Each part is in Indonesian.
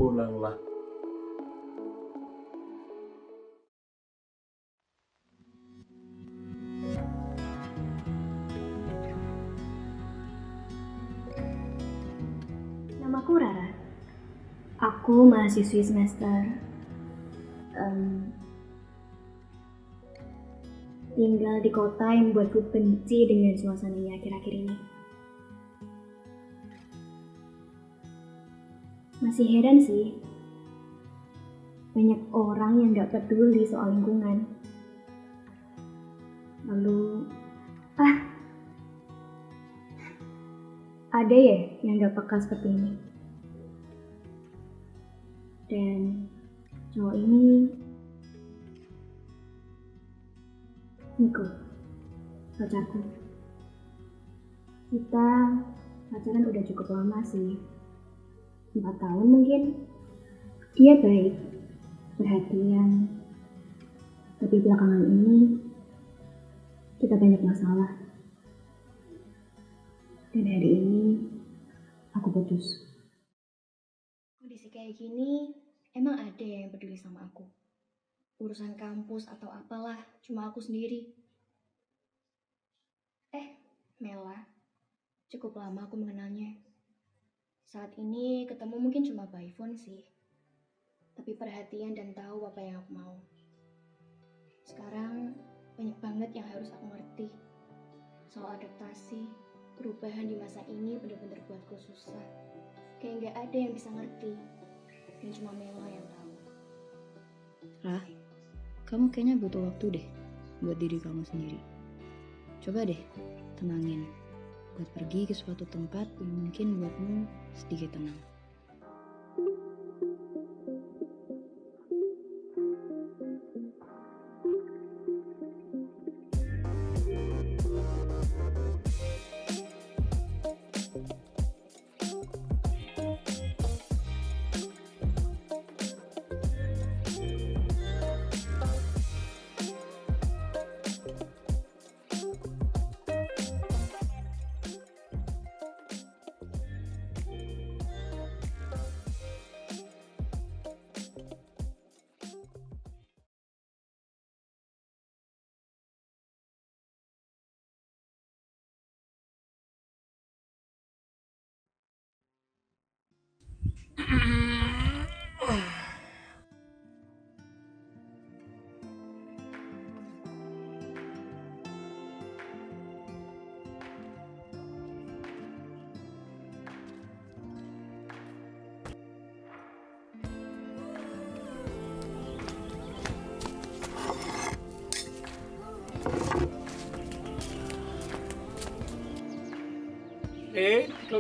pulanglah. Namaku Rara. Aku mahasiswi semester tinggal di kota yang membuatku benci dengan suasananya akhir-akhir ini. Masih heran sih, banyak orang yang gak peduli soal lingkungan. Lalu, ada ya yang gak peka seperti ini. Dan cowok ini Niko, pacarku. Kita pacaran udah cukup lama sih, 4 tahun mungkin. Dia baik, perhatian, tapi belakangan ini kita banyak masalah. Dan hari ini aku putus. Kondisi kayak gini, emang ada ya yang peduli sama aku? Urusan kampus atau apalah, cuma aku sendiri. Mela, cukup lama aku mengenalnya. Saat ini ketemu mungkin cuma by phone sih. Tapi perhatian dan tahu apa yang aku mau. Sekarang banyak banget yang harus aku ngerti. Soal adaptasi, perubahan di masa ini benar-benar buatku susah. Kayak gak ada yang bisa ngerti. Dan cuma Mela yang tahu. Rah, kamu kayaknya butuh waktu deh buat diri kamu sendiri. Coba deh tenangin, buat pergi ke suatu tempat yang mungkin buatmu sedikit tenang.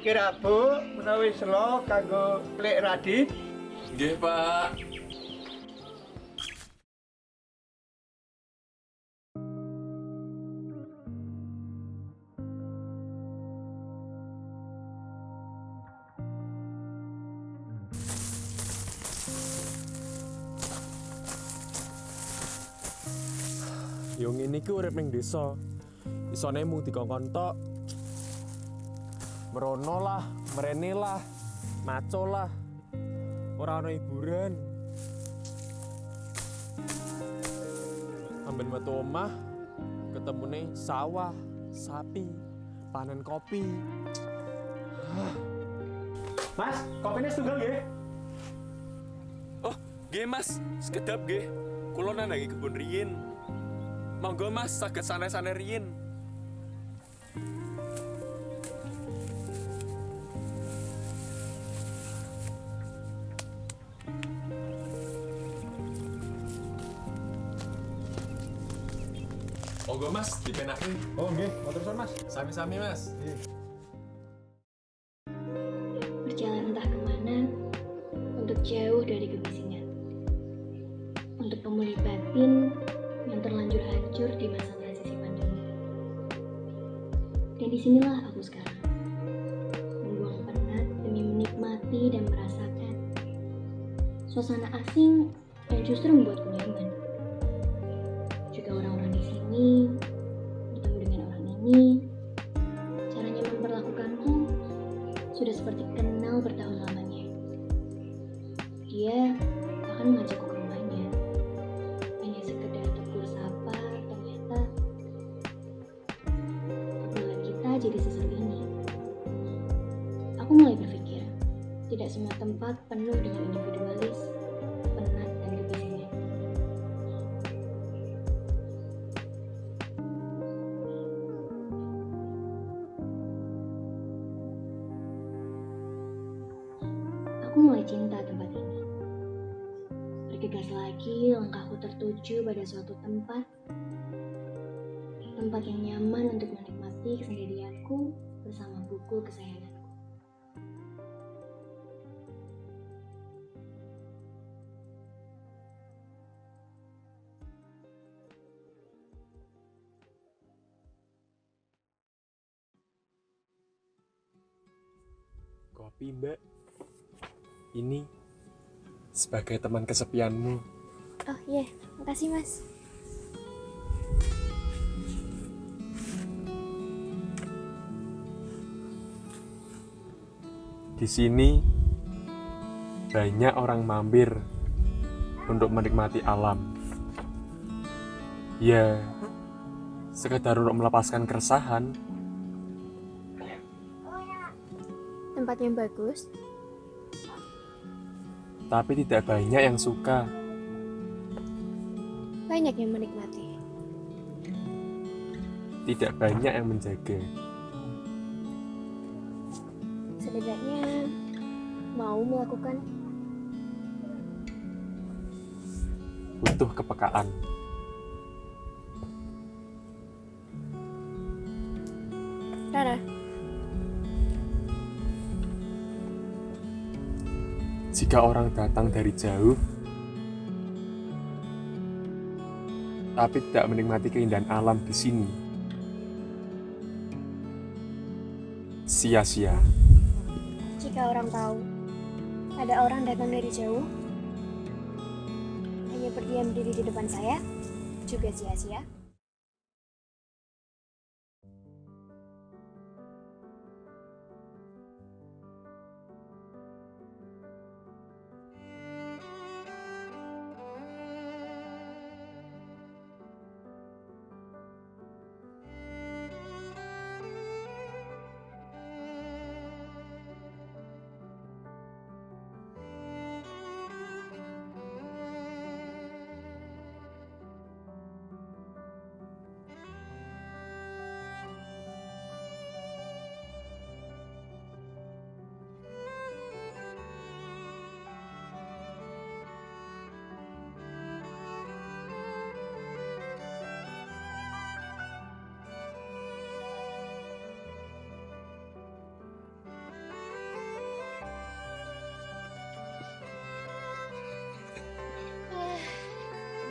Kira Bu, menawi selo kanggo Lek Radit. Nggih, Pak. Yo ngene iki urip ning desa. Isone mung dikongkon tok. Merono lah, merene lah, maco lah. Ora ana hiburan. Amben metu omah, ketemune sawah, sapi, panen kopi. Mas, kopinya setunggal nggih. Oh, nggih Mas, sekedap nggih. Kula nandangi kebun riyin. Monggo Mas, saged saneh-saneh riyin. Monggo Mas, dipenake. Oh nggih, matur suwun Mas. Sami-sami Mas. Berjalan entah kemana untuk jauh dari kebisingan, untuk pemulih batin yang terlanjur hancur di masa transisi pandemi. Dan disinilah aku sekarang, membuang penat demi menikmati dan merasakan suasana asing yang justru membuatku nyaman. Juga orang-orang di sini, bertemu dengan orang ini, caranya memperlakukanku sudah seperti kenal bertahun lamanya. jadi seseru ini. Aku mulai berpikir, tidak semua tempat penuh dengan individualis, penat, dan kebisingan. Aku mulai cinta tempat ini. Bergegas lagi langkahku tertuju pada suatu tempat yang nyaman untuk menikmati kesendirianku bersama buku kesayanganku. Kopi, Mbak. Ini sebagai teman kesepianmu. Oh iya, makasih Mas. Di sini banyak orang mampir untuk menikmati alam. Ya, sekedar untuk melepaskan keresahan. Tempatnya bagus. Tapi tidak banyak yang suka. Banyak yang menikmati. Tidak banyak yang menjaga. Setidaknya mau melakukan. Butuh kepekaan. Rara, Jika orang datang dari jauh, tapi tidak menikmati keindahan alam di sini, sia-sia. jika orang tahu ada orang datang dari jauh, hanya berdiam diri di depan saya, juga sia-sia.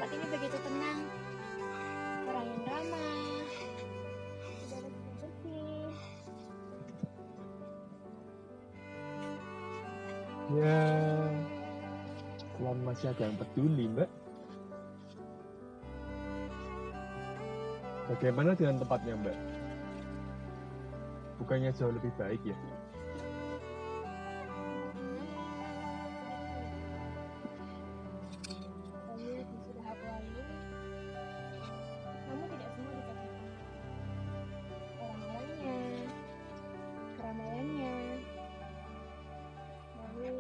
Tempat ini begitu tenang. Orang yang ramah, udara juga bersih. Ya, selama masih ada yang peduli, Mbak. Bagaimana dengan tempatnya, Mbak? Bukannya jauh lebih baik ya? Banyak yang sudah aku lalui, namun tidak semua dikatakan. Orang-orangnya, keramaiannya, lalu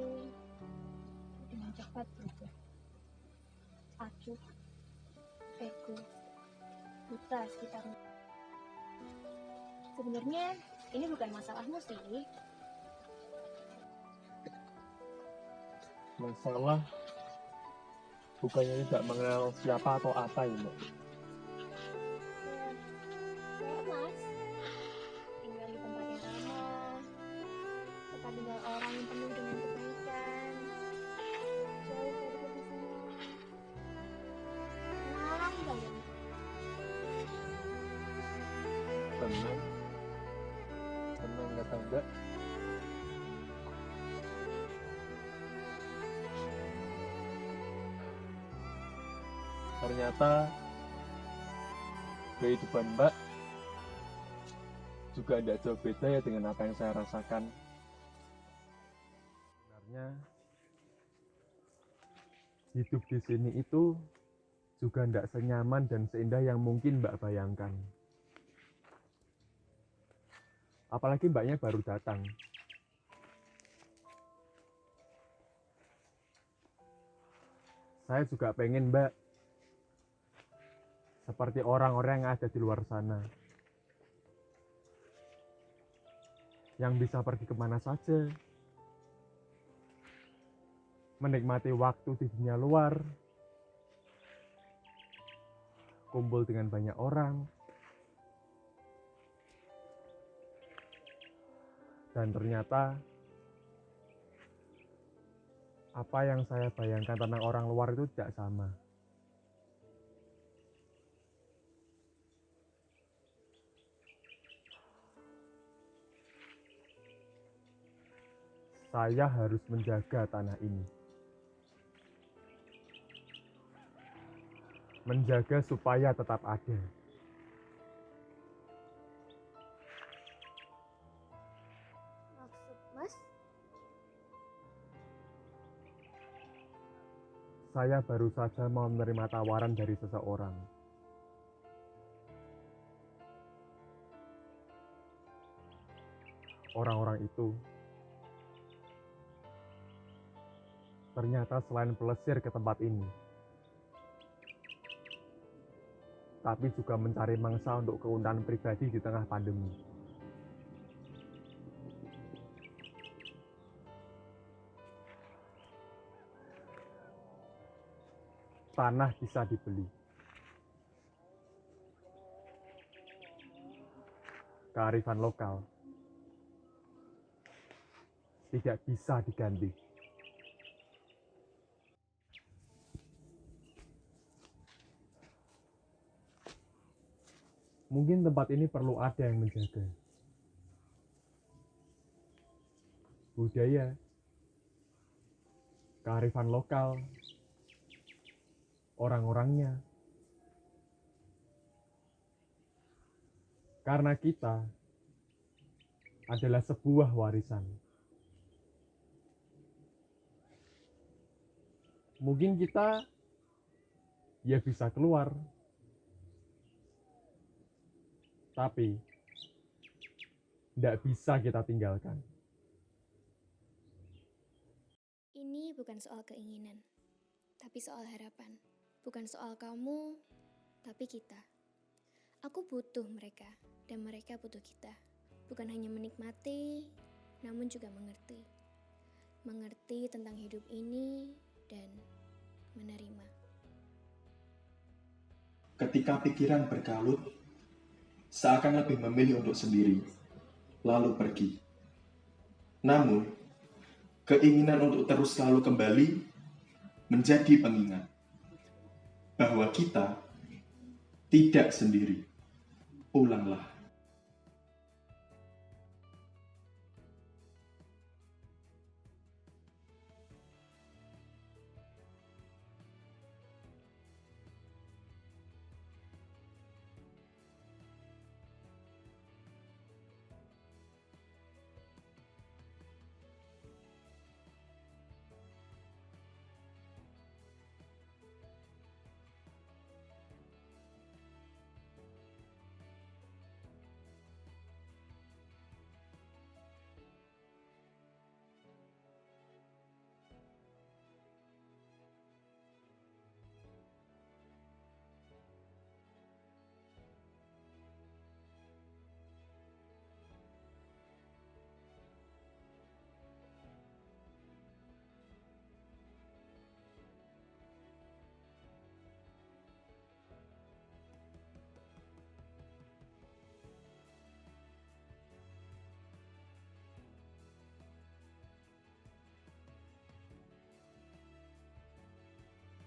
dengan cepat berubah. Acuh, ego, buta sekitarnya. Sebenarnya ini bukan masalahmu sih. Masalah bukannya tidak mengenal siapa atau apa ya, Mbak? Ya, Mas. Tinggal di tempat yang ramah, tempat tinggal orang yang penuh dengan kebaikan, jauh dari kebisingan. Tenang banget. Tenang. Tenang kata Mbak. Ternyata kehidupan Mbak juga tidak jauh beda ya dengan apa yang saya rasakan. Sebenarnya hidup di sini itu juga tidak senyaman dan seindah yang mungkin Mbak bayangkan. Apalagi mbaknya baru datang. Saya juga pengen, Mbak, seperti orang-orang yang ada di luar sana, yang bisa pergi kemana saja, menikmati waktu di dunia luar, kumpul dengan banyak orang, dan ternyata apa yang saya bayangkan tentang orang luar itu tidak sama. Saya harus menjaga tanah ini. Menjaga supaya tetap ada. Maksud Mas? Saya baru saja mau menerima tawaran dari seseorang. Orang-orang itu ternyata selain pelesir ke tempat ini, tapi juga mencari mangsa untuk keuntungan pribadi di tengah pandemi. Tanah bisa dibeli. Kearifan lokal tidak bisa diganti. Mungkin tempat ini perlu ada yang menjaga. Budaya, kearifan lokal, orang-orangnya. Karena kita adalah sebuah warisan. Mungkin kita ya bisa keluar, tapi tidak bisa kita tinggalkan. Ini bukan soal keinginan, tapi soal harapan. Bukan soal kamu, tapi kita. Aku butuh mereka, dan mereka butuh kita. Bukan hanya menikmati, namun juga mengerti. Mengerti tentang hidup ini, dan menerima. Ketika pikiran berkalut, seakan lebih memilih untuk sendiri, lalu pergi. Namun, keinginan untuk terus selalu kembali menjadi pengingat bahwa kita tidak sendiri. Pulanglah.